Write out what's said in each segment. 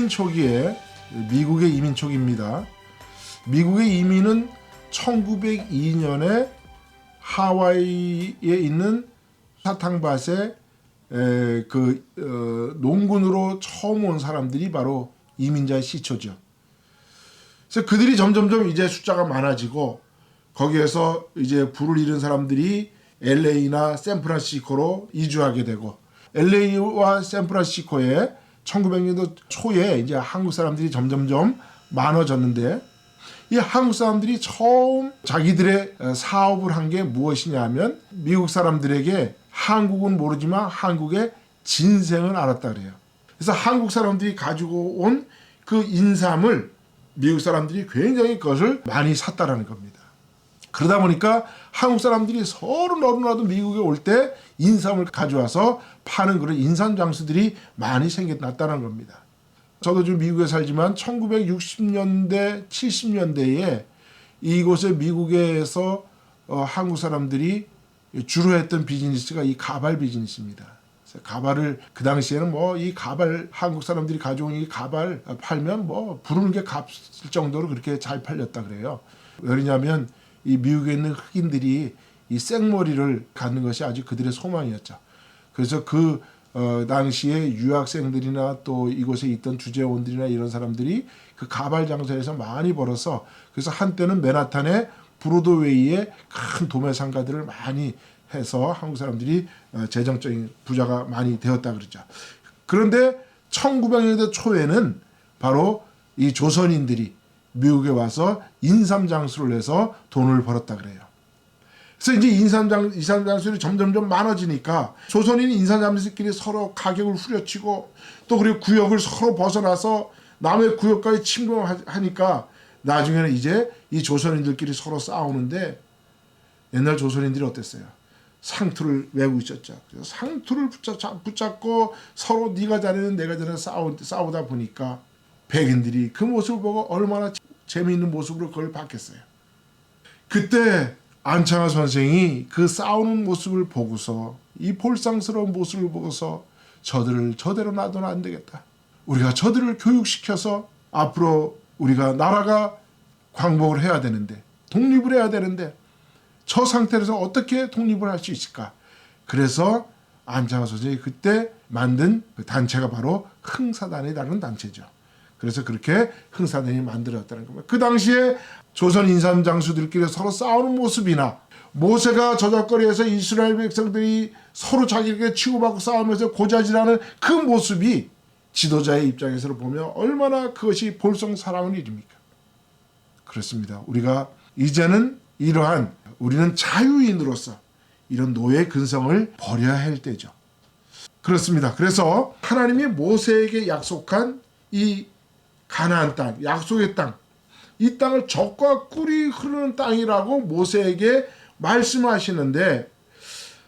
이민 초기에 미국의 이민 초기입니다. 미국의 이민은 1902년에 하와이에 있는 사탕밭에 농군으로 처음 온 사람들이 바로 이민자의 시초죠. 그래서 그들이 점점점 이제 숫자가 많아지고 거기에서 이제 부를 잃은 사람들이 LA나 샌프란시스코로 이주하게 되고 LA와 샌프란시스코에 1900년도 초에 이제 한국 사람들이 점점점 많아졌는데 이 한국 사람들이 처음 자기들의 사업을 한 게 무엇이냐 하면 미국 사람들에게 한국은 모르지만 한국의 진생은 알았다 그래요. 그래서 한국 사람들이 가지고 온 그 인삼을 미국 사람들이 굉장히 그것을 많이 샀다라는 겁니다. 그러다 보니까 한국 사람들이 서로 너무나도 미국에 올 때 인삼을 가져와서 파는 그런 인삼 장수들이 많이 생겨났다는 겁니다. 저도 지금 미국에 살지만 1960년대, 70년대에 이곳에 미국에서 한국 사람들이 주로 했던 비즈니스가 이 가발 비즈니스입니다. 가발을 그 당시에는 이 가발 한국 사람들이 가져온 이 가발 팔면 부르는 게 값일 정도로 그렇게 잘 팔렸다 그래요. 왜냐하면 이 미국에 있는 흑인들이 이 생머리를 갖는 것이 아주 그들의 소망이었죠. 그래서 그 당시에 유학생들이나 또 이곳에 있던 주재원들이나 이런 사람들이 그 가발 장사에서 많이 벌어서 그래서 한때는 맨하탄의 브로드웨이에 큰 도매 상가들을 많이 해서 한국 사람들이 재정적인 부자가 많이 되었다 그러죠. 그런데 1900년대 초에는 바로 이 조선인들이 미국에 와서 인삼 장수를 해서 돈을 벌었다 그래요. 그래서 이제 인삼 장수들이 점점점 많아지니까 조선인 인삼 장수들끼리 서로 가격을 후려치고 또 그리고 구역을 서로 벗어나서 남의 구역까지 침공하니까 나중에는 이제 이 조선인들끼리 서로 싸우는데 옛날 조선인들이 어땠어요? 상투를 메고 있었죠. 그래서 상투를 붙잡고 서로 네가 잘하는 내가 잘하는 싸우다 보니까 백인들이 그 모습을 보고 얼마나 재미있는 모습으로 그걸 봤겠어요. 그때 안창하 선생이 그 싸우는 모습을 보고서 이 볼상스러운 모습을 보고서 저들을 저대로 놔둬는 안 되겠다. 우리가 저들을 교육시켜서 앞으로 우리가 나라가 광복을 해야 되는데 독립을 해야 되는데 저 상태에서 어떻게 독립을 할 수 있을까? 그래서 안창하 선생이 그때 만든 그 단체가 바로 흥사단이라는 단체죠. 그래서 그렇게 흥사단이 만들어졌다는 겁니다. 그 당시에 조선 인삼 장수들끼리 서로 싸우는 모습이나 모세가 저작거리에서 이스라엘 백성들이 서로 자기에게 치고받고 싸우면서 고자질하는 그 모습이 지도자의 입장에서 보면 얼마나 그것이 볼성사나운 일입니까? 그렇습니다. 우리가 이제는 우리는 자유인으로서 이런 노예 근성을 버려야 할 때죠. 그렇습니다. 그래서 하나님이 모세에게 약속한 이 가나안 땅, 약속의 땅, 이 땅을 젖과 꿀이 흐르는 땅이라고 모세에게 말씀하시는데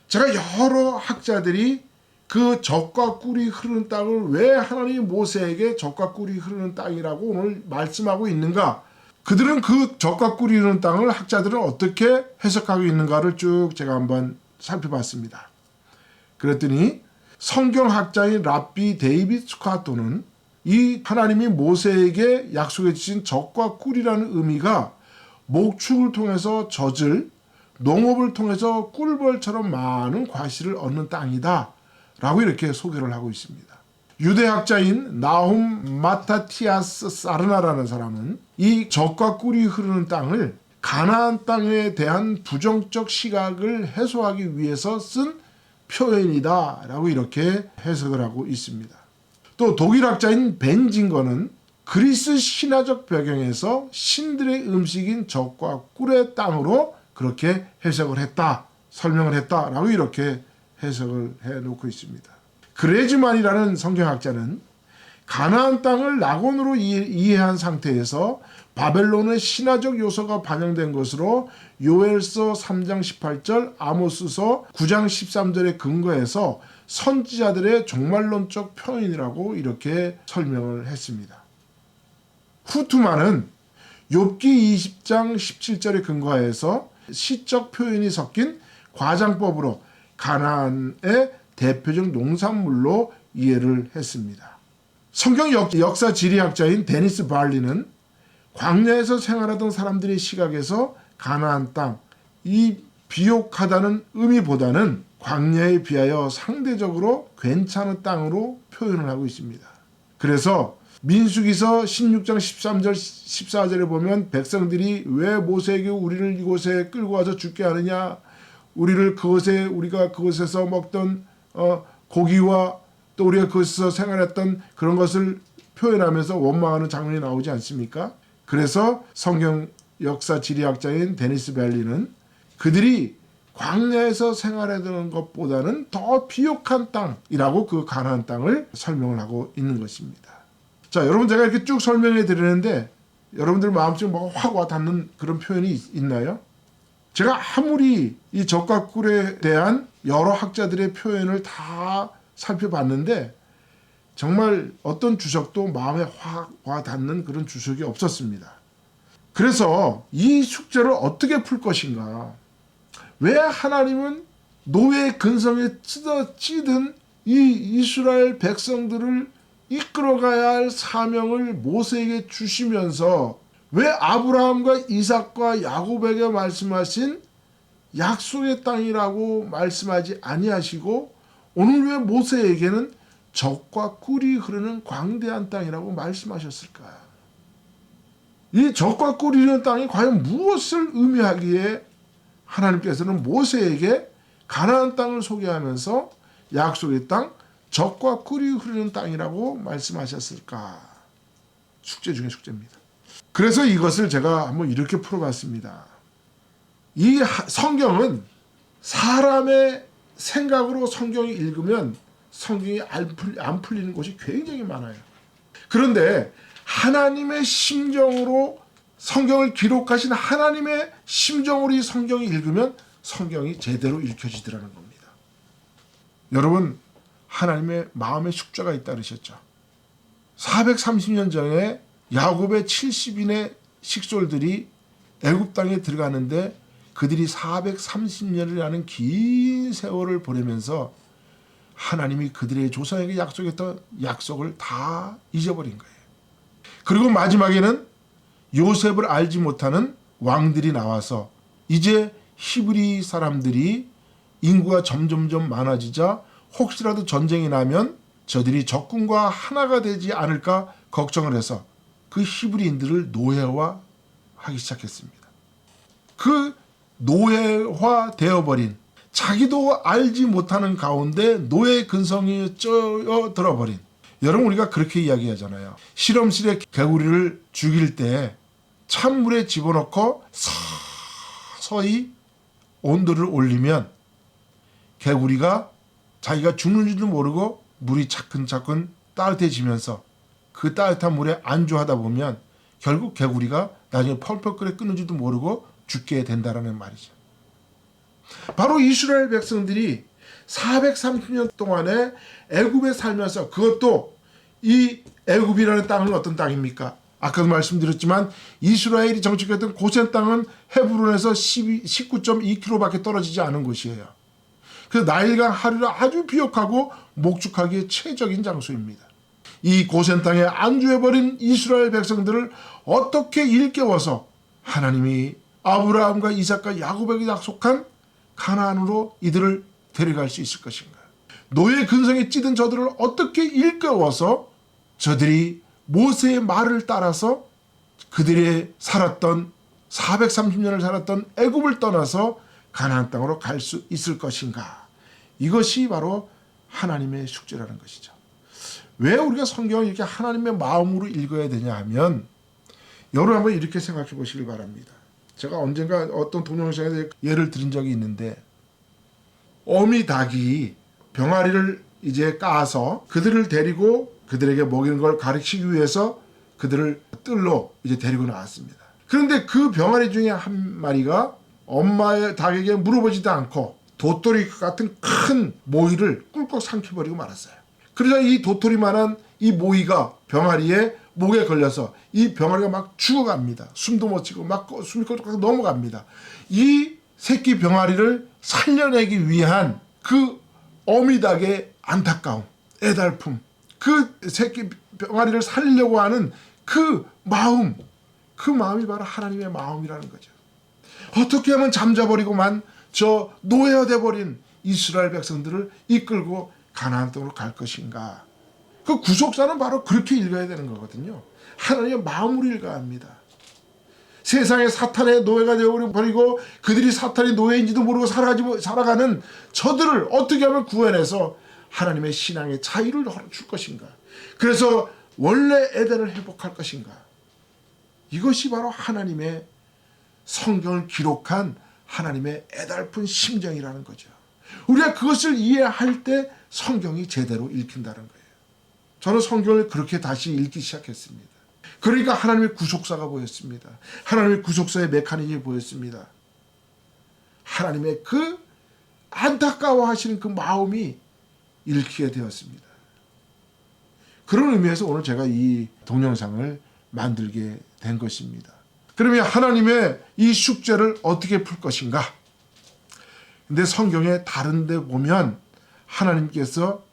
제가 여러 학자들이 그 젖과 꿀이 흐르는 땅을 왜 하나님이 모세에게 젖과 꿀이 흐르는 땅이라고 오늘 말씀하고 있는가? 그들은 그 젖과 꿀이 흐르는 땅을 학자들은 어떻게 해석하고 있는가를 쭉 제가 한번 살펴봤습니다. 그랬더니 성경학자인 랍비 데이빗 스카토는 이 하나님이 모세에게 약속해 주신 젖과 꿀이라는 의미가 목축을 통해서 젖을, 농업을 통해서 꿀벌처럼 많은 과실을 얻는 땅이다 라고 이렇게 소개를 하고 있습니다. 유대학자인 나훔 마타티아스 사르나라는 사람은 이 젖과 꿀이 흐르는 땅을 가나안 땅에 대한 부정적 시각을 해소하기 위해서 쓴 표현이다 라고 이렇게 해석을 하고 있습니다. 또 독일학자인 벤징거는 그리스 신화적 배경에서 신들의 음식인 젖과 꿀의 땅으로 그렇게 해석을 했다, 설명을 했다라고 이렇게 해석을 해놓고 있습니다. 그레즈만이라는 성경학자는 가나안 땅을 낙원으로 이해한 상태에서 바벨론의 신화적 요소가 반영된 것으로 요엘서 3장 18절, 아모스서 9장 13절에 근거해서 선지자들의 종말론적 표현이라고 이렇게 설명을 했습니다. 후투만은 욥기 20장 17절에 근거해서 시적 표현이 섞인 과장법으로 가나안의 대표적 농산물로 이해를 했습니다. 성경 역사 지리학자인 데니스 발리는 광야에서 생활하던 사람들의 시각에서 가나안 땅, 이 비옥하다는 의미보다는 광야에 비하여 상대적으로 괜찮은 땅으로 표현을 하고 있습니다. 그래서 민수기서 16장 13절 14절에 보면 백성들이 왜 모세에게 우리를 이곳에 끌고 와서 죽게 하느냐, 우리가 그곳에서 먹던 고기와 또 우리가 그곳에서 생활했던 그런 것을 표현하면서 원망하는 장면이 나오지 않습니까? 그래서 성경 역사 지리학자인 데니스 벨리는 그들이 광야에서 생활하던 것보다는 더 비옥한 땅이라고 그 가나안 땅을 설명을 하고 있는 것입니다. 자, 여러분, 제가 이렇게 쭉 설명해 드리는데 여러분들 마음속에 뭐가 확 와닿는 그런 표현이 있나요? 제가 아무리 이 적과 꿀에 대한 여러 학자들의 표현을 다 살펴봤는데 정말 어떤 주석도 마음에 확 와닿는 그런 주석이 없었습니다. 그래서 이 숙제를 어떻게 풀 것인가? 왜 하나님은 노예의 근성에 찌든 이 이스라엘 백성들을 이끌어가야 할 사명을 모세에게 주시면서 왜 아브라함과 이삭과 야곱에게 말씀하신 약속의 땅이라고 말씀하지 아니하시고 오늘 왜 모세에게는 젖과 꿀이 흐르는 광대한 땅이라고 말씀하셨을까? 이 젖과 꿀이 흐르는 땅이 과연 무엇을 의미하기에 하나님께서는 모세에게 가나안 땅을 소개하면서 약속의 땅, 젖과 꿀이 흐르는 땅이라고 말씀하셨을까? 숙제 중에 숙제입니다. 그래서 이것을 제가 한번 이렇게 풀어봤습니다. 이 성경은 사람의 생각으로 성경을 읽으면 성경이 안 풀리는 곳이 굉장히 많아요. 그런데 하나님의 심정으로 성경을 기록하신 하나님의 심정으로 이 성경을 읽으면 성경이 제대로 읽혀지더라는 겁니다. 여러분, 하나님의 마음의 숙제가 있다 그러셨죠. 430년 전에 야곱의 70인의 식솔들이 애굽 땅에 들어가는데 그들이 430년이라는 긴 세월을 보내면서 하나님이 그들의 조상에게 약속했던 약속을 다 잊어버린 거예요. 그리고 마지막에는 요셉을 알지 못하는 왕들이 나와서 이제 히브리 사람들이 인구가 점점점 많아지자 혹시라도 전쟁이 나면 저들이 적군과 하나가 되지 않을까 걱정을 해서 그 히브리인들을 노예화하기 시작했습니다. 그 노예화 되어버린, 자기도 알지 못하는 가운데 노예 근성이 쪄들어버린, 여러분, 우리가 그렇게 이야기하잖아요. 실험실에 개구리를 죽일 때 찬물에 집어넣고 서서히 온도를 올리면 개구리가 자기가 죽는지도 모르고 물이 차근차근 따뜻해지면서 그 따뜻한 물에 안주하다 보면 결국 개구리가 나중에 펄펄 끓여 끓는지도 모르고 죽게 된다라는 말이죠. 바로 이스라엘 백성들이 430년 동안에 애굽에 살면서, 그것도 이 애굽이라는 땅은 어떤 땅입니까? 아까도 말씀드렸지만 이스라엘이 정착했던 고센 땅은 헤브론에서 19.2km밖에 떨어지지 않은 곳이에요. 그래서 나일강 하류를 아주 비옥하고 목축하기에 최적인 장소입니다. 이 고센 땅에 안주해버린 이스라엘 백성들을 어떻게 일깨워서 하나님이 아브라함과 이삭과 야곱에게 약속한 가나안으로 이들을 데려갈 수 있을 것인가? 노예 근성에 찌든 저들을 어떻게 일깨워서 저들이 모세의 말을 따라서 그들의 살았던 430년을 살았던 애굽을 떠나서 가나안 땅으로 갈 수 있을 것인가? 이것이 바로 하나님의 숙제라는 것이죠. 왜 우리가 성경을 이렇게 하나님의 마음으로 읽어야 되냐 하면, 여러분 한번 이렇게 생각해 보시길 바랍니다. 제가 언젠가 어떤 동영상에서 예를 들은 적이 있는데, 어미 닭이 병아리를 이제 까서 그들을 데리고 그들에게 먹이는 걸 가르치기 위해서 그들을 뜰로 이제 데리고 나왔습니다. 그런데 그 병아리 중에 한 마리가 엄마의 닭에게 물어보지도 않고 도토리 같은 큰 모이를 꿀꺽 삼켜버리고 말았어요. 그러자 이 도토리만한 이 모이가 병아리의 목에 걸려서 이 병아리가 막 죽어갑니다. 숨도 못 쉬고 막 숨이 꼴깍 넘어갑니다. 이 새끼 병아리를 살려내기 위한 그 어미닭의 안타까움, 애달픔, 그 새끼 병아리를 살리려고 하는 그 마음이 바로 하나님의 마음이라는 거죠. 어떻게 하면 잠자버리고만 저 노예가 버린 이스라엘 백성들을 이끌고 가나안 땅으로 갈 것인가. 그 구속사는 바로 그렇게 읽어야 되는 거거든요. 하나님의 마음으로 읽어야 합니다. 세상에 사탄의 노예가 되어버리고 그들이 사탄의 노예인지도 모르고 살아가는 저들을 어떻게 하면 구원해서 하나님의 신앙의 자유를 줄 것인가. 그래서 원래 에덴을 회복할 것인가. 이것이 바로 하나님의 성경을 기록한 하나님의 애달픈 심정이라는 거죠. 우리가 그것을 이해할 때 성경이 제대로 읽힌다는 거예요. 저는 성경을 그렇게 다시 읽기 시작했습니다. 그러니까 하나님의 구속사가 보였습니다. 하나님의 구속사의 메커니즘이 보였습니다. 하나님의 그 안타까워하시는 그 마음이 읽히게 되었습니다. 그런 의미에서 오늘 제가 이 동영상을 만들게 된 것입니다. 그러면 하나님의 이 숙제를 어떻게 풀 것인가? 근데 성경에 다른 데 보면 하나님께서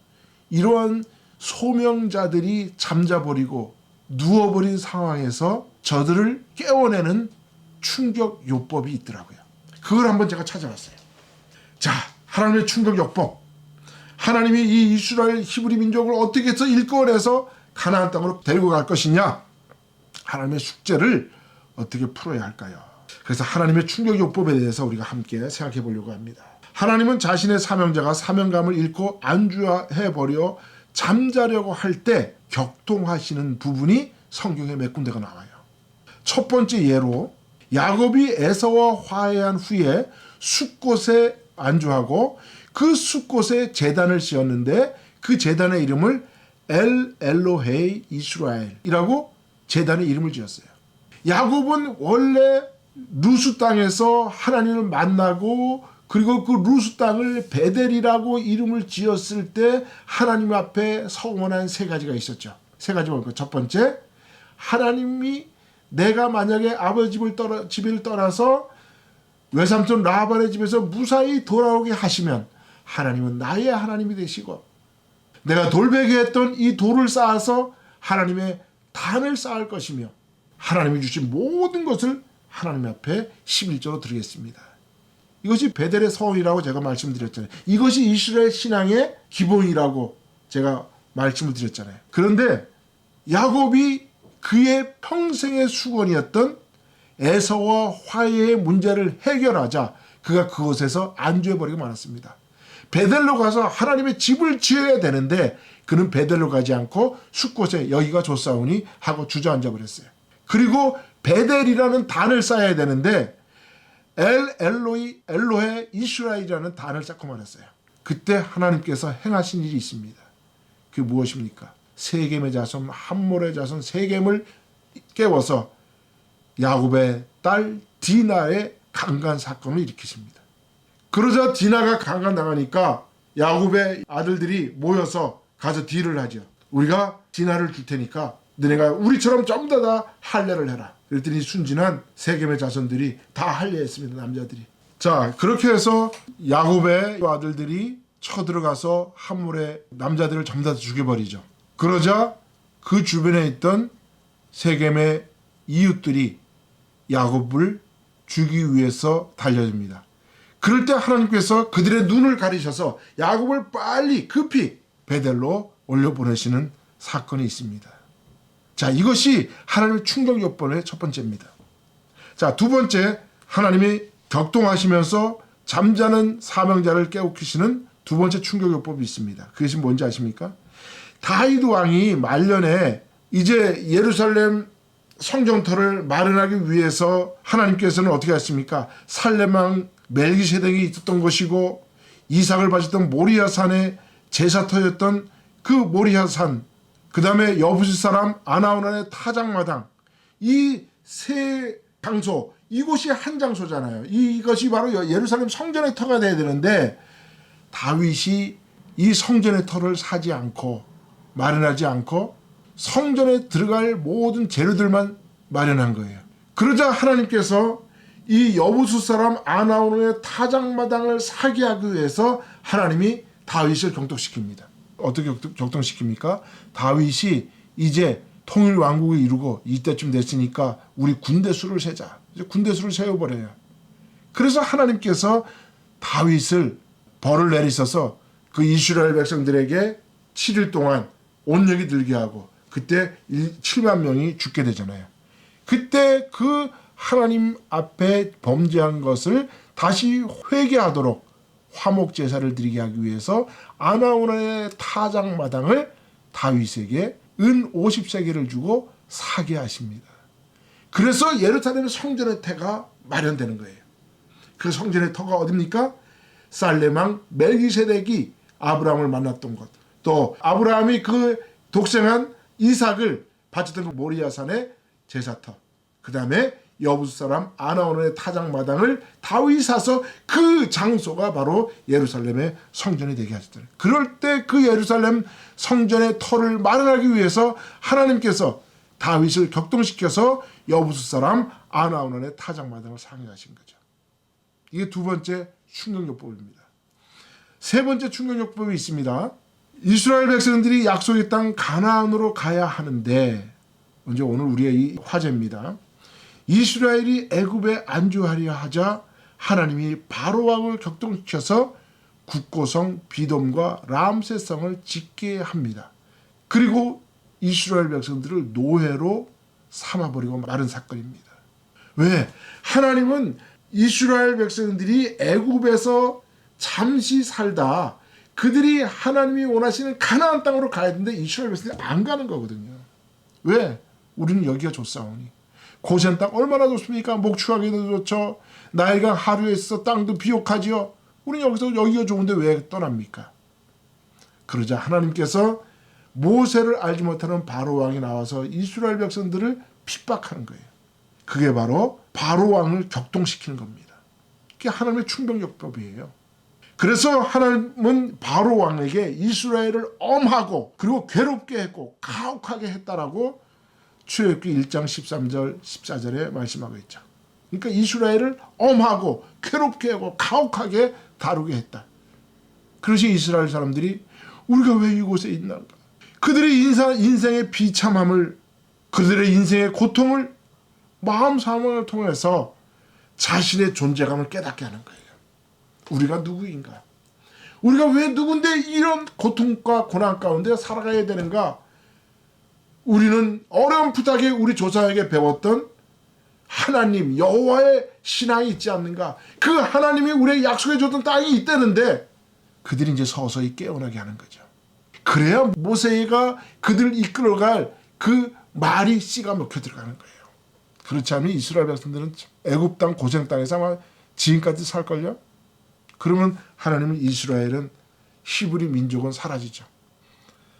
이러한 소명자들이 잠자버리고 누워버린 상황에서 저들을 깨워내는 충격 요법이 있더라고요. 그걸 한번 제가 찾아봤어요. 자, 하나님의 충격 요법. 하나님이 이 이스라엘 히브리 민족을 어떻게 해서 일궈내서 가나안 땅으로 데리고 갈 것이냐. 하나님의 숙제를 어떻게 풀어야 할까요? 그래서 하나님의 충격 요법에 대해서 우리가 함께 생각해 보려고 합니다. 하나님은 자신의 사명자가 사명감을 잃고 안주해버려 잠자려고 할 때 격동하시는 부분이 성경에 몇 군데가 나와요. 첫 번째 예로 야곱이 에서와 화해한 후에 숫곳에 안주하고 그 숫곳에 제단을 지었는데 그 제단의 이름을 엘로헤이 이스라엘이라고 제단의 이름을 지었어요. 야곱은 원래 루스 땅에서 하나님을 만나고 그리고 그 루스 땅을 베델이라고 이름을 지었을 때 하나님 앞에 서원한 세 가지가 있었죠. 세 가지가 뭘까요? 첫 번째, 하나님이 내가 만약에 아버지 집을 떠나서 외삼촌 라반의 집에서 무사히 돌아오게 하시면 하나님은 나의 하나님이 되시고 내가 돌베개 했던 이 돌을 쌓아서 하나님의 단을 쌓을 것이며 하나님이 주신 모든 것을 하나님 앞에 11조로 드리겠습니다. 이것이 베델의 서원이라고 제가 말씀드렸잖아요. 이것이 이스라엘 신앙의 기본이라고 제가 말씀을 드렸잖아요. 그런데 야곱이 그의 평생의 수건이었던 에서와 화해의 문제를 해결하자 그가 그곳에서 안주해버리고 말았습니다. 베델로 가서 하나님의 집을 지어야 되는데 그는 베델로 가지 않고 숫곳에 여기가 좋사오니 하고 주저앉아 버렸어요. 그리고 베델이라는 단을 쌓아야 되는데 엘로헤 이스라엘이라는 단을 쌓고 말았어요. 그때 하나님께서 행하신 일이 있습니다. 그게 무엇입니까? 세겜의 자손 함몰의 자손 세겜을 깨워서 야곱의 딸 디나의 강간 사건을 일으키십니다. 그러자 디나가 강간당하니까 야곱의 아들들이 모여서 가서 딜을 하죠. 우리가 디나를 줄 테니까 너네가 우리처럼 전부 다 할례를 해라. 그랬더니 순진한 세겜의 자손들이 다 할례했습니다. 남자들이. 자, 그렇게 해서 야곱의 아들들이 쳐들어가서 함몰의 남자들을 전부 다 죽여버리죠. 그러자 그 주변에 있던 세겜의 이웃들이 야곱을 죽이기 위해서 달려듭니다. 그럴 때 하나님께서 그들의 눈을 가리셔서 야곱을 빨리 급히 베델로 올려보내시는 사건이 있습니다. 자, 이것이 하나님의 충격 요법의 첫 번째입니다. 자, 두 번째, 하나님이 격동하시면서 잠자는 사명자를 깨우치시는 두 번째 충격 요법이 있습니다. 그것이 뭔지 아십니까? 다윗 왕이 말년에 이제 예루살렘 성전터를 마련하기 위해서 하나님께서는 어떻게 하십니까? 살렘왕 멜기세덱이 있었던 것이고 이삭을 바쳤던 모리아산의 제사터였던 그 모리아산, 그 다음에 여부스 사람 아나운의 타작마당, 이 세 장소, 이곳이 한 장소잖아요. 이것이 바로 예루살렘 성전의 터가 돼야 되는데 다윗이 이 성전의 터를 사지 않고 마련하지 않고 성전에 들어갈 모든 재료들만 마련한 거예요. 그러자 하나님께서 이 여부수 사람 아나운의 타작마당을 사게 하기 위해서 하나님이 다윗을 격동시킵니다. 어떻게 격동시킵니까? 다윗이 이제 통일 왕국을 이루고 이때쯤 됐으니까 우리 군대 수를 세자. 이제 군대 수를 세워버려요. 그래서 하나님께서 다윗을 벌을 내리셔서 그 이스라엘 백성들에게 7일 동안 온역이 들게 하고 그때 7만 명이 죽게 되잖아요. 그때 그 하나님 앞에 범죄한 것을 다시 회개하도록 화목 제사를 드리게 하기 위해서 아나운의 타작마당을 다윗에게 은 50세겔을 주고 사게 하십니다. 그래서 예루살렘 성전의 터가 마련되는 거예요. 그 성전의 터가 어딥니까? 살렘왕 멜기세덱이 아브라함을 만났던 것, 또 아브라함이 그 독생한 이삭을 바쳤던 그 모리아산의 제사터, 그 다음에 여부스 사람 아나운의 타작마당을 다윗이 사서 그 장소가 바로 예루살렘의 성전이 되게 하셨잖아요. 그럴 때 그 예루살렘 성전의 터를 마련하기 위해서 하나님께서 다윗을 격동시켜서 여부스 사람 아나운의 타작마당을 상해하신 거죠. 이게 두 번째 충격요법입니다. 세 번째 충격요법이 있습니다. 이스라엘 백성들이 약속의 땅 가나안으로 가야 하는데, 이제 오늘 우리의 이 화제입니다. 이스라엘이 애굽에 안주하려 하자 하나님이 바로 왕을 격동시켜서 국고성 비돔과 람세성을 짓게 합니다. 그리고 이스라엘 백성들을 노예로 삼아버리고 마는 사건입니다. 왜? 하나님은 이스라엘 백성들이 애굽에서 잠시 살다 그들이 하나님이 원하시는 가나안 땅으로 가야 되는데 이스라엘 백성들이 안 가는 거거든요. 왜? 우리는 여기가 좋사오니. 고센 땅 얼마나 좋습니까? 목축하기도 좋죠. 나일강 하류에 있어 땅도 비옥하지요. 우리는 여기가 좋은데 왜 떠납니까? 그러자 하나님께서 모세를 알지 못하는 바로 왕이 나와서 이스라엘 백성들을 핍박하는 거예요. 그게 바로 바로 왕을 격동시키는 겁니다. 그게 하나님의 충병요법이에요. 그래서 하나님은 바로 왕에게 이스라엘을 엄하고 그리고 괴롭게 했고 가혹하게 했다라고 출애굽기 1장 13절 14절에 말씀하고 있죠. 그러니까 이스라엘을 엄하고 괴롭게 하고 가혹하게 다루게 했다. 그러시 이스라엘 사람들이 우리가 왜 이곳에 있는가? 그들의 인생의 비참함을, 그들의 인생의 고통을, 마음 상황을 통해서 자신의 존재감을 깨닫게 하는 거예요. 우리가 누구인가? 우리가 왜 누군데 이런 고통과 고난 가운데 살아가야 되는가? 우리는 어렴풋하게 우리 조상에게 배웠던 하나님 여호와의 신앙이 있지 않는가? 그 하나님이 우리에게 약속해 줬던 땅이 있다는데 그들이 이제 서서히 깨어나게 하는 거죠. 그래야 모세가 그들을 이끌어갈 그 말이 씨가 먹혀 들어가는 거예요. 그렇지 않으면 이스라엘 백성들은 애굽 땅 고생 땅에서 아마 지금까지 살걸요? 그러면 하나님은 이스라엘은 히브리 민족은 사라지죠.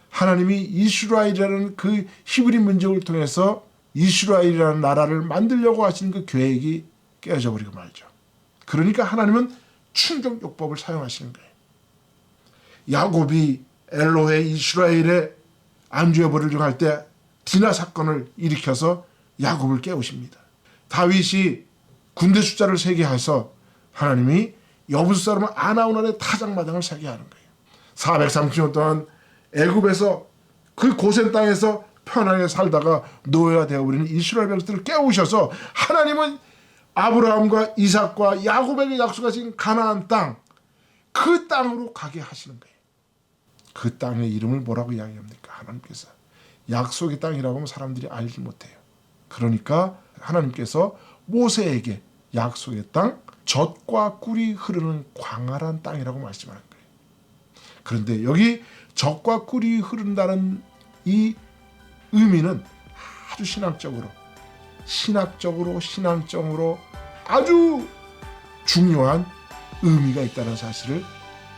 하나님이 이스라엘이라는 그 히브리 민족을 통해서 이스라엘이라는 나라를 만들려고 하시는 그 계획이 깨어져 버리고 말죠. 그러니까 하나님은 충격요법을 사용하시는 거예요. 야곱이 엘로헤 이스라엘에 안주해 버리려고 할 때 디나 사건을 일으켜서 야곱을 깨우십니다. 다윗이 군대 숫자를 세게 해서 하나님이 여부스 사람 아나운의 타작마당을 세게 하는 거예요. 430년 동안 애굽에서 그 고센 땅에서 편하게 살다가 노예가 되어버리는 이스라엘 백성들을 깨우셔서 하나님은 아브라함과 이삭과 야곱에게 약속하신 가나안 땅, 그 땅으로 가게 하시는 거예요. 그 땅의 이름을 뭐라고 이야기합니까? 하나님께서 약속의 땅이라고 하면 사람들이 알지 못해요. 그러니까 하나님께서 모세에게 약속의 땅, 젖과 꿀이 흐르는 광활한 땅이라고 말씀하는 거예요. 그런데 여기 젖과 꿀이 흐른다는 이 의미는 아주 신앙적으로 아주 중요한 의미가 있다는 사실을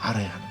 알아야 합니다.